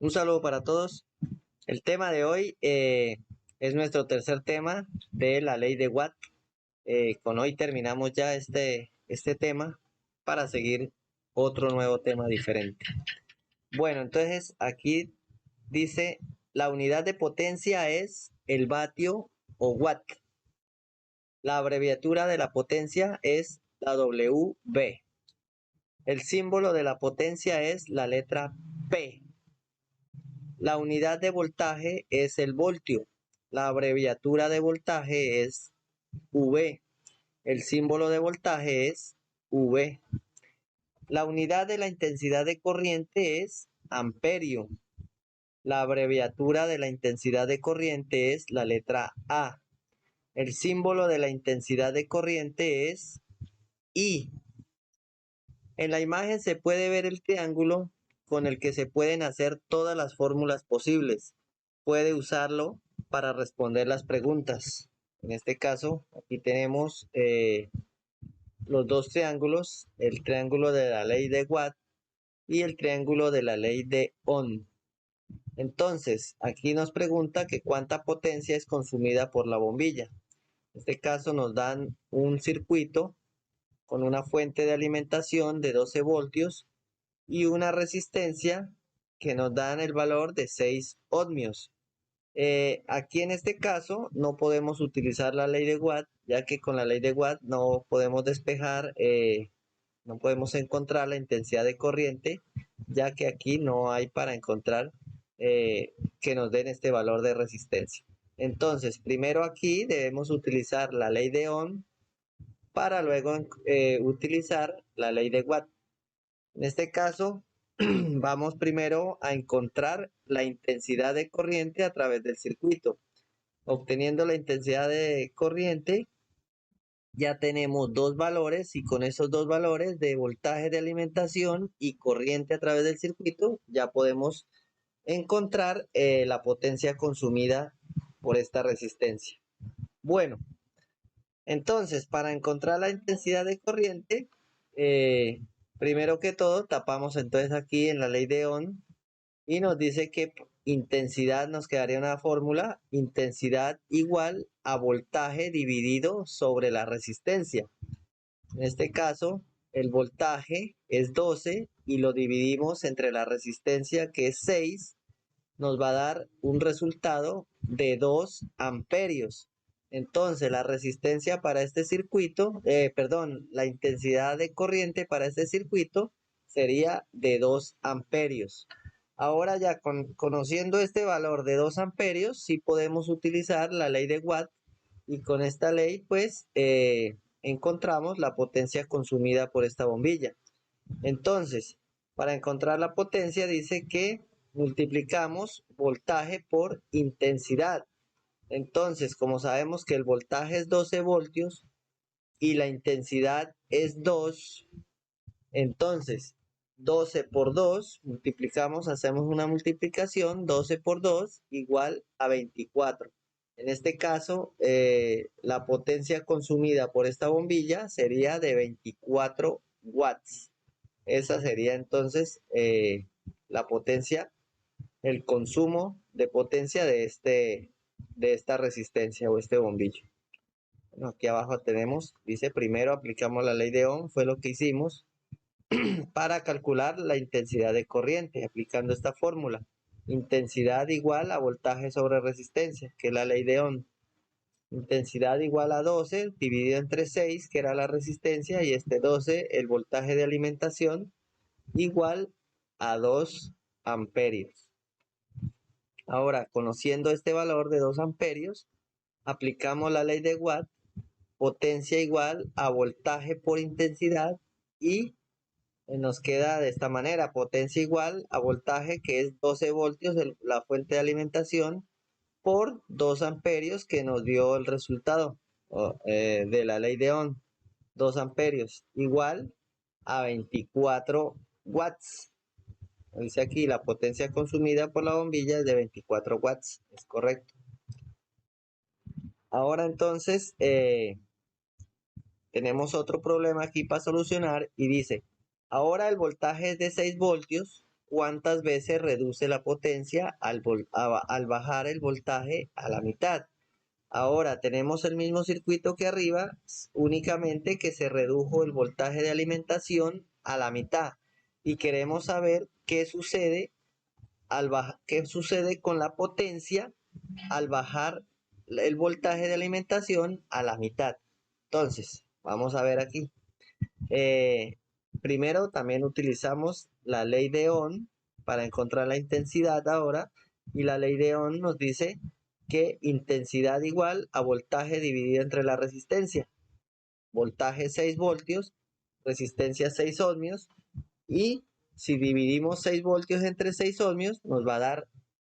Un saludo para todos. El tema de hoy es nuestro tercer tema de la ley de Watt. Con hoy terminamos ya este tema para seguir otro nuevo tema diferente. Bueno, entonces aquí dice la unidad de potencia es el vatio o watt. La abreviatura de la potencia es la WB. El símbolo de la potencia es la letra P. La unidad de voltaje es el voltio. La abreviatura de voltaje es V. El símbolo de voltaje es V. La unidad de la intensidad de corriente es amperio. La abreviatura de la intensidad de corriente es la letra A. El símbolo de la intensidad de corriente es I. En la imagen se puede ver el triángulo con el que se pueden hacer todas las fórmulas posibles. Puede usarlo para responder las preguntas. En este caso, aquí tenemos los dos triángulos, el triángulo de la ley de Watt y el triángulo de la ley de Ohm. Entonces, aquí nos pregunta que cuánta potencia es consumida por la bombilla. En este caso nos dan un circuito con una fuente de alimentación de 12 voltios y una resistencia que nos dan el valor de 6 ohmios. Aquí en este caso no podemos utilizar la ley de Watt, ya que con la ley de Watt no podemos despejar, no podemos encontrar la intensidad de corriente, ya que aquí no hay para encontrar que nos den este valor de resistencia. Entonces, primero aquí debemos utilizar la ley de Ohm para luego utilizar la ley de Watt. En este caso, vamos primero a encontrar la intensidad de corriente a través del circuito. Obteniendo la intensidad de corriente, ya tenemos dos valores y con esos dos valores de voltaje de alimentación y corriente a través del circuito, ya podemos encontrar la potencia consumida por esta resistencia. Bueno, entonces, para encontrar la intensidad de corriente, primero que todo, tapamos entonces aquí en la ley de Ohm y nos dice que intensidad nos quedaría una fórmula, intensidad igual a voltaje dividido sobre la resistencia. En este caso, el voltaje es 12 y lo dividimos entre la resistencia que es 6, nos va a dar un resultado de 2 amperios. Entonces, la resistencia para este circuito, la intensidad de corriente para este circuito sería de 2 amperios. Ahora ya conociendo este valor de 2 amperios, sí podemos utilizar la ley de Watt y con esta ley pues encontramos la potencia consumida por esta bombilla. Entonces, para encontrar la potencia dice que multiplicamos voltaje por intensidad. Entonces, como sabemos que el voltaje es 12 voltios y la intensidad es 2, entonces 12 por 2, multiplicamos, hacemos una multiplicación, 12 por 2 igual a 24. En este caso, la potencia consumida por esta bombilla sería de 24 watts. Esa sería entonces la potencia, el consumo de potencia de esta resistencia o este bombillo. Bueno, aquí abajo tenemos, dice primero aplicamos la ley de Ohm, fue lo que hicimos para calcular la intensidad de corriente, aplicando esta fórmula. Intensidad igual a voltaje sobre resistencia, que es la ley de Ohm. Intensidad igual a 12 dividido entre 6, que era la resistencia, y este 12, el voltaje de alimentación, igual a 2 amperios. Ahora, conociendo este valor de 2 amperios, aplicamos la ley de Watt, potencia igual a voltaje por intensidad, y nos queda de esta manera, potencia igual a voltaje, que es 12 voltios, la fuente de alimentación, por 2 amperios, que nos dio el resultado de la ley de Ohm, 2 amperios, igual a 24 watts. Dice aquí, la potencia consumida por la bombilla es de 24 watts, es correcto. Ahora entonces, tenemos otro problema aquí para solucionar y dice, ahora el voltaje es de 6 voltios, cuántas veces reduce la potencia al bajar el voltaje a la mitad. Ahora tenemos el mismo circuito que arriba, únicamente que se redujo el voltaje de alimentación a la mitad. Y queremos saber qué sucede qué sucede con la potencia al bajar el voltaje de alimentación a la mitad. Entonces, vamos a ver aquí. Primero también utilizamos la ley de Ohm para encontrar la intensidad ahora. Y la ley de Ohm nos dice que intensidad igual a voltaje dividido entre la resistencia. Voltaje 6 voltios, resistencia 6 ohmios. Y si dividimos 6 voltios entre 6 ohmios, nos va a dar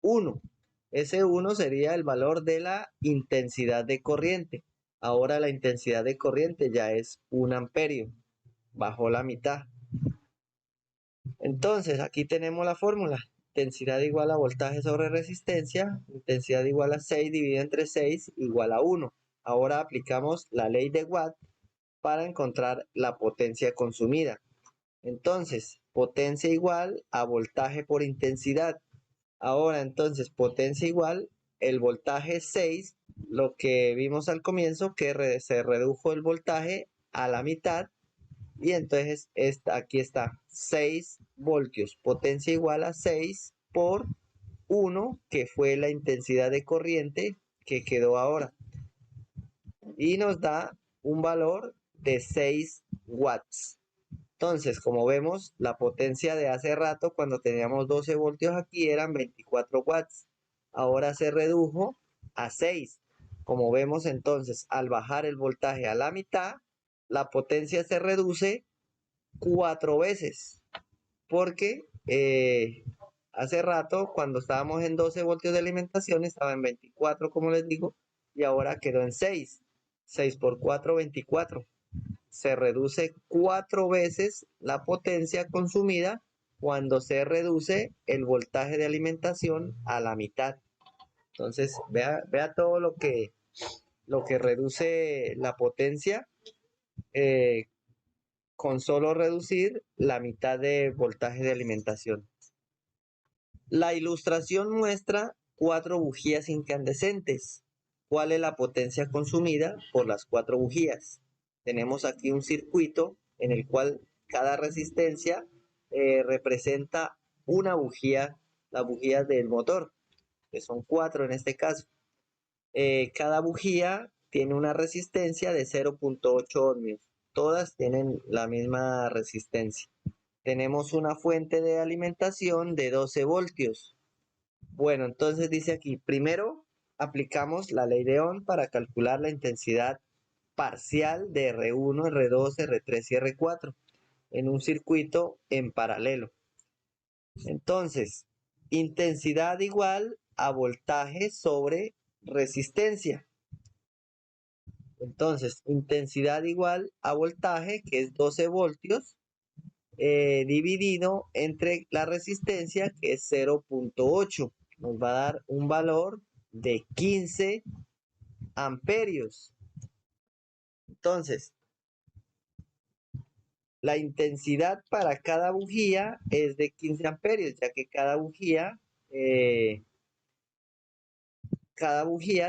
1. Ese 1 sería el valor de la intensidad de corriente. Ahora la intensidad de corriente ya es 1 amperio. Bajó la mitad. Entonces, aquí tenemos la fórmula. Intensidad igual a voltaje sobre resistencia. Intensidad igual a 6 dividido entre 6 igual a 1. Ahora aplicamos la ley de Watt para encontrar la potencia consumida. Entonces, potencia igual a voltaje por intensidad. Ahora, entonces, potencia igual, el voltaje 6, lo que vimos al comienzo, que se redujo el voltaje a la mitad. Y entonces, aquí está, 6 voltios. Potencia igual a 6 por 1, que fue la intensidad de corriente que quedó ahora. Y nos da un valor de 6 watts. Entonces, como vemos, la potencia de hace rato, cuando teníamos 12 voltios aquí, eran 24 watts. Ahora se redujo a 6. Como vemos, entonces, al bajar el voltaje a la mitad, la potencia se reduce 4 veces. Porque hace rato, cuando estábamos en 12 voltios de alimentación, estaba en 24, como les digo, y ahora quedó en 6. 6 por 4, 24. Se reduce 4 veces la potencia consumida cuando se reduce el voltaje de alimentación a la mitad. Entonces, vea todo lo que reduce la potencia con solo reducir la mitad de voltaje de alimentación. La ilustración muestra 4 bujías incandescentes. ¿Cuál es la potencia consumida por las 4 bujías? Tenemos aquí un circuito en el cual cada resistencia representa una bujía, la bujía del motor, que son 4 en este caso. Cada bujía tiene una resistencia de 0.8 ohmios. Todas tienen la misma resistencia. Tenemos una fuente de alimentación de 12 voltios. Bueno, entonces dice aquí, primero aplicamos la ley de Ohm para calcular la intensidad parcial de R1, R2, R3 y R4 en un circuito en paralelo. Entonces, intensidad igual a voltaje sobre resistencia. Entonces, intensidad igual a voltaje, que es 12 voltios, dividido entre la resistencia, que es 0.8. Nos va a dar un valor de 15 amperios. Entonces, la intensidad para cada bujía es de 15 amperios, ya que cada bujía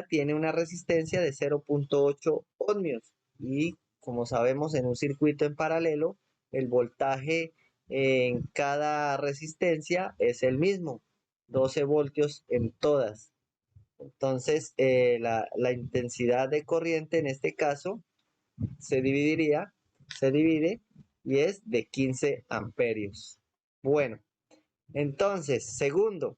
tiene una resistencia de 0.8 ohmios. Y como sabemos, en un circuito en paralelo, el voltaje en cada resistencia es el mismo, 12 voltios en todas. Entonces, la intensidad de corriente en este caso se divide y es de 15 amperios. Bueno, entonces, segundo,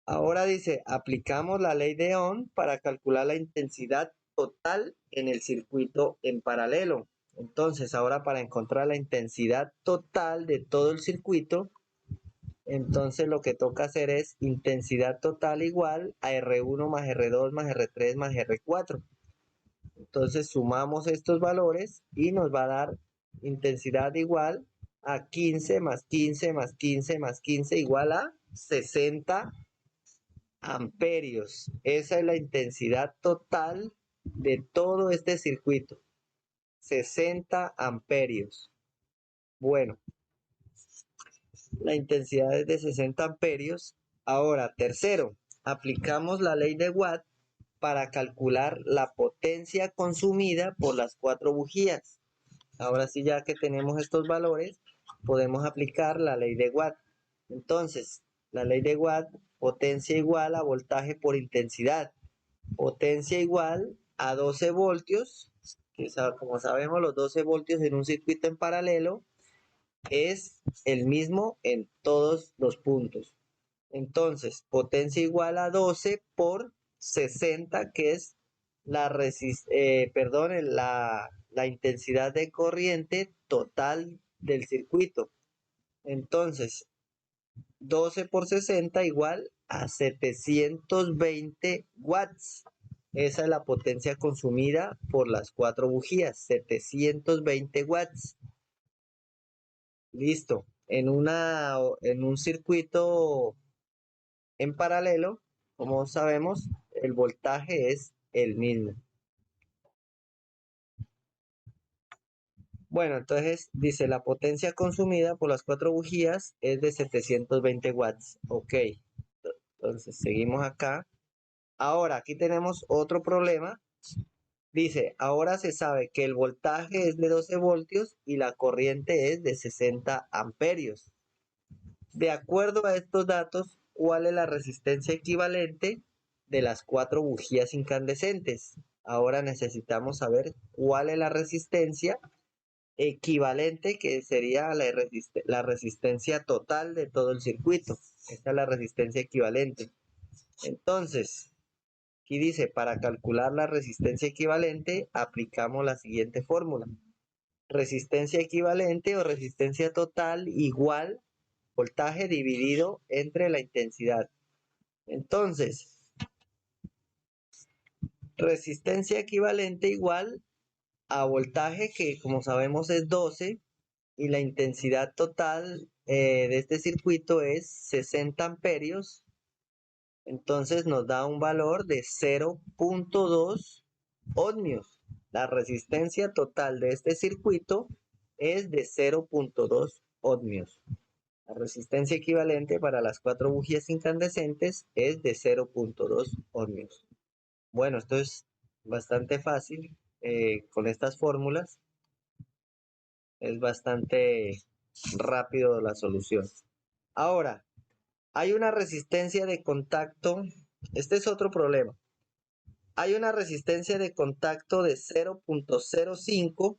ahora dice, aplicamos la ley de Ohm para calcular la intensidad total en el circuito en paralelo. Entonces, ahora para encontrar la intensidad total de todo el circuito, entonces lo que toca hacer es intensidad total igual a R1 más R2 más R3 más R4. Entonces sumamos estos valores y nos va a dar intensidad igual a 15 más 15 más 15 más 15 igual a 60 amperios. Esa es la intensidad total de todo este circuito. 60 amperios. Bueno, La intensidad es de 60 amperios. Ahora, tercero, aplicamos la ley de Watt para calcular la potencia consumida por las 4 bujías. Ahora sí, ya que tenemos estos valores, podemos aplicar la ley de Watt. Entonces, la ley de Watt, potencia igual a voltaje por intensidad. Potencia igual a 12 voltios, que como sabemos los 12 voltios en un circuito en paralelo es el mismo en todos los puntos. Entonces, potencia igual a 12 por 60, que es la intensidad de corriente total del circuito. Entonces, 12 por 60 igual a 720 watts. Esa es la potencia consumida por las 4 bujías, 720 watts. Listo. En un circuito en paralelo, como sabemos, el voltaje es el mismo. Bueno, entonces dice la potencia consumida por las 4 bujías es de 720 watts. Ok. Entonces seguimos acá. Ahora aquí tenemos otro problema. Dice, ahora se sabe que el voltaje es de 12 voltios y la corriente es de 60 amperios. De acuerdo a estos datos, ¿cuál es la resistencia equivalente de las 4 bujías incandescentes? Ahora necesitamos saber cuál es la resistencia equivalente, que sería la resistencia total de todo el circuito. Esta es la resistencia equivalente. Entonces, aquí dice, para calcular la resistencia equivalente, aplicamos la siguiente fórmula. Resistencia equivalente o resistencia total igual voltaje dividido entre la intensidad. Entonces, resistencia equivalente igual a voltaje, que como sabemos es 12, y la intensidad total de este circuito es 60 amperios. Entonces nos da un valor de 0.2 ohmios. La resistencia total de este circuito es de 0.2 ohmios. La resistencia equivalente para las 4 bujías incandescentes es de 0.2 ohmios. Bueno, esto es bastante fácil con estas fórmulas. Es bastante rápido la solución. Ahora, hay una resistencia de contacto. Este es otro problema. Hay una resistencia de contacto de 0.05.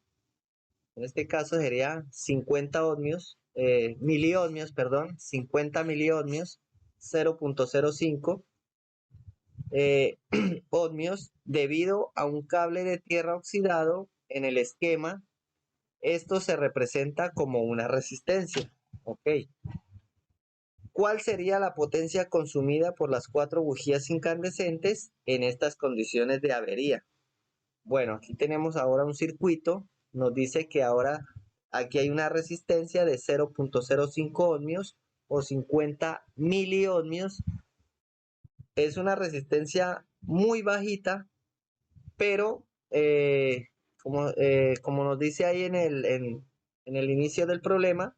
En este caso sería 50 ohmios, miliohmios, perdón, 50 miliohmios, 0.05 ohmios debido a un cable de tierra oxidado en el esquema. Esto se representa como una resistencia. Ok. ¿Cuál sería la potencia consumida por las 4 bujías incandescentes en estas condiciones de avería? Bueno, aquí tenemos ahora un circuito. Nos dice que ahora aquí hay una resistencia de 0.05 ohmios o 50 miliohmios. Es una resistencia muy bajita, pero como nos dice ahí en el inicio del problema,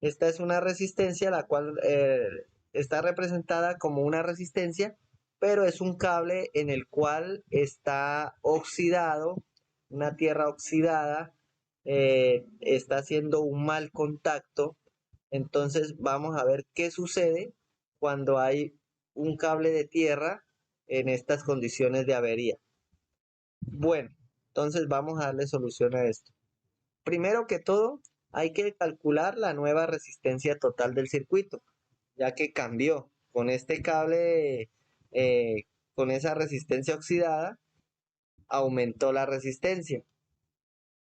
esta es una resistencia la cual está representada como una resistencia, pero es un cable en el cual está oxidado, una tierra oxidada, está haciendo un mal contacto. Entonces vamos a ver qué sucede cuando hay un cable de tierra en estas condiciones de avería. Bueno, entonces vamos a darle solución a esto. Primero que todo, hay que calcular la nueva resistencia total del circuito, ya que cambió con este cable, con esa resistencia oxidada, aumentó la resistencia.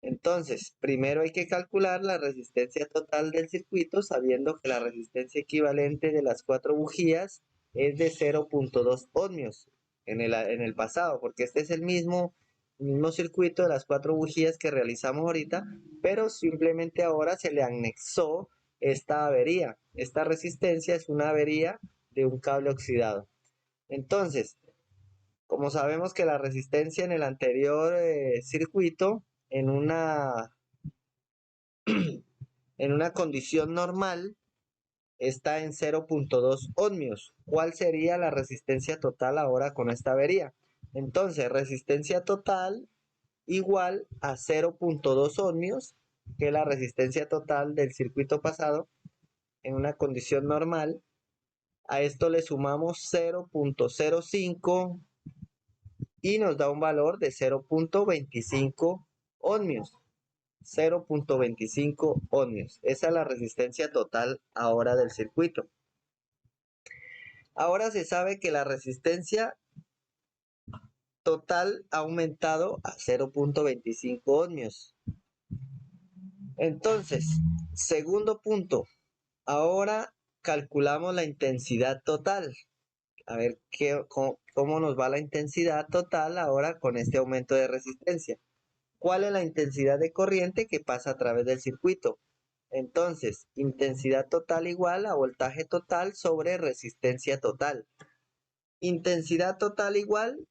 Entonces, primero hay que calcular la resistencia total del circuito, sabiendo que la resistencia equivalente de las 4 bujías es de 0.2 ohmios en el pasado, porque este es el mismo circuito de las 4 bujías que realizamos ahorita, pero simplemente ahora se le anexó esta avería. Esta resistencia es una avería de un cable oxidado. Entonces, como sabemos que la resistencia en el anterior circuito, en una, en una condición normal, está en 0.2 ohmios. ¿Cuál sería la resistencia total ahora con esta avería? Entonces, resistencia total igual a 0.2 ohmios, que es la resistencia total del circuito pasado en una condición normal. A esto le sumamos 0.05 y nos da un valor de 0.25 ohmios. 0.25 ohmios. Esa es la resistencia total ahora del circuito. Ahora se sabe que la resistencia total ha aumentado a 0.25 ohmios. Entonces, segundo punto, ahora calculamos la intensidad total. A ver cómo nos va la intensidad total ahora con este aumento de resistencia. ¿Cuál es la intensidad de corriente que pasa a través del circuito? Entonces, intensidad total igual a voltaje total sobre resistencia total. Intensidad total igual,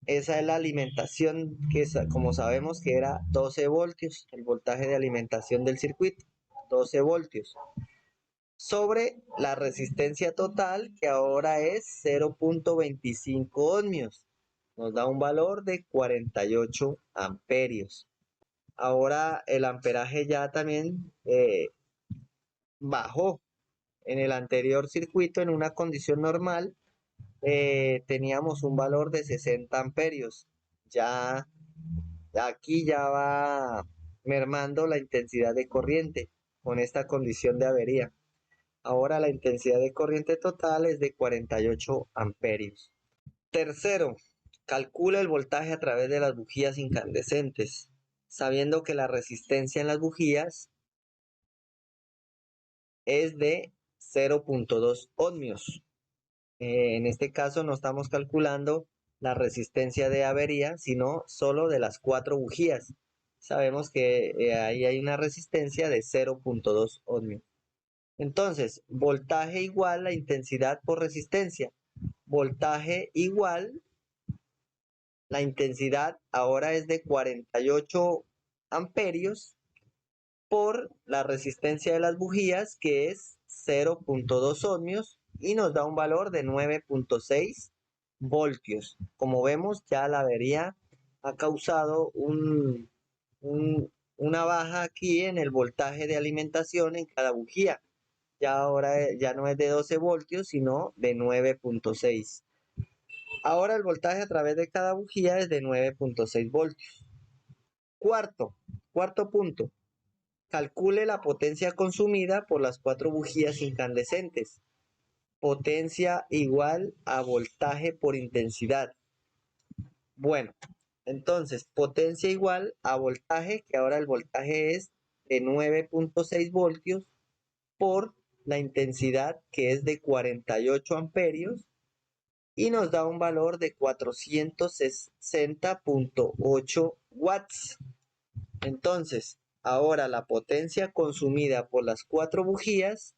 esa es la alimentación que como sabemos que era 12 voltios, el voltaje de alimentación del circuito, 12 voltios, sobre la resistencia total que ahora es 0.25 ohmios. Nos da un valor de 48 amperios. Ahora el amperaje ya también bajó. En el anterior circuito, en una condición normal, teníamos un valor de 60 amperios. Ya aquí ya va mermando la intensidad de corriente con esta condición de avería. Ahora la intensidad de corriente total es de 48 amperios. Tercero, calcula el voltaje a través de las bujías incandescentes, sabiendo que la resistencia en las bujías es de 0.2 ohmios. En este caso no estamos calculando la resistencia de avería, sino solo de las 4 bujías. Sabemos que ahí hay una resistencia de 0.2 ohmios. Entonces, voltaje igual a intensidad por resistencia. Voltaje igual, la intensidad ahora es de 48 amperios por la resistencia de las bujías, que es 0.2 ohmios, y nos da un valor de 9.6 voltios. Como vemos, ya la avería ha causado una baja aquí en el voltaje de alimentación en cada bujía. Ya ahora ya no es de 12 voltios, sino de 9.6. Ahora el voltaje a través de cada bujía es de 9.6 voltios. Cuarto punto. Calcule la potencia consumida por las 4 bujías incandescentes. Potencia igual a voltaje por intensidad. Bueno, entonces potencia igual a voltaje, que ahora el voltaje es de 9.6 voltios, por la intensidad, que es de 48 amperios, y nos da un valor de 460.8 watts. Entonces, ahora la potencia consumida por las 4 bujías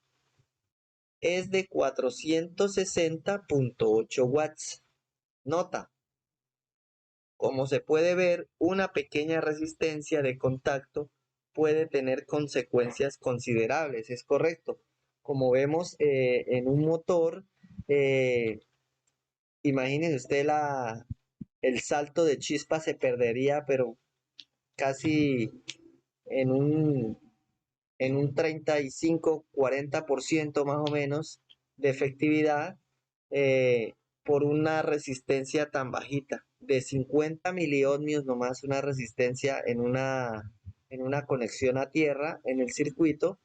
es de 460.8 watts. Nota, como se puede ver, una pequeña resistencia de contacto puede tener consecuencias considerables, es correcto. Como vemos en un motor, imagínese usted el salto de chispa se perdería, pero casi en un 35-40% más o menos de efectividad por una resistencia tan bajita. De 50 miliohmios nomás una resistencia en una conexión a tierra en el circuito.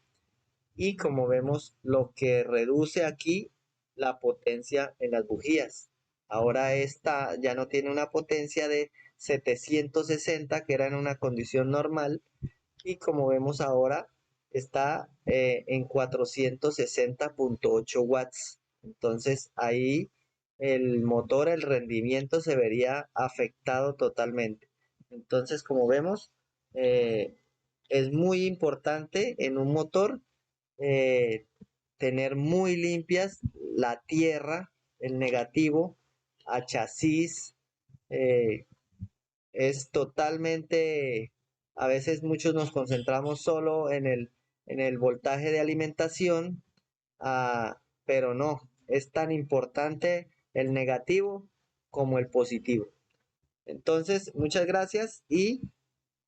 Y como vemos, lo que reduce aquí la potencia en las bujías. Ahora esta ya no tiene una potencia de 760, que era en una condición normal, y como vemos ahora está en 460.8 watts. Entonces ahí el motor, el rendimiento se vería afectado totalmente. Entonces, como vemos, es muy importante en un motor tener muy limpias la tierra, el negativo, a chasis. eh, es totalmente, a veces muchos nos concentramos solo en el voltaje de alimentación pero no, es tan importante el negativo como el positivo. Entonces, muchas gracias y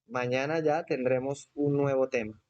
mañana ya tendremos un nuevo tema.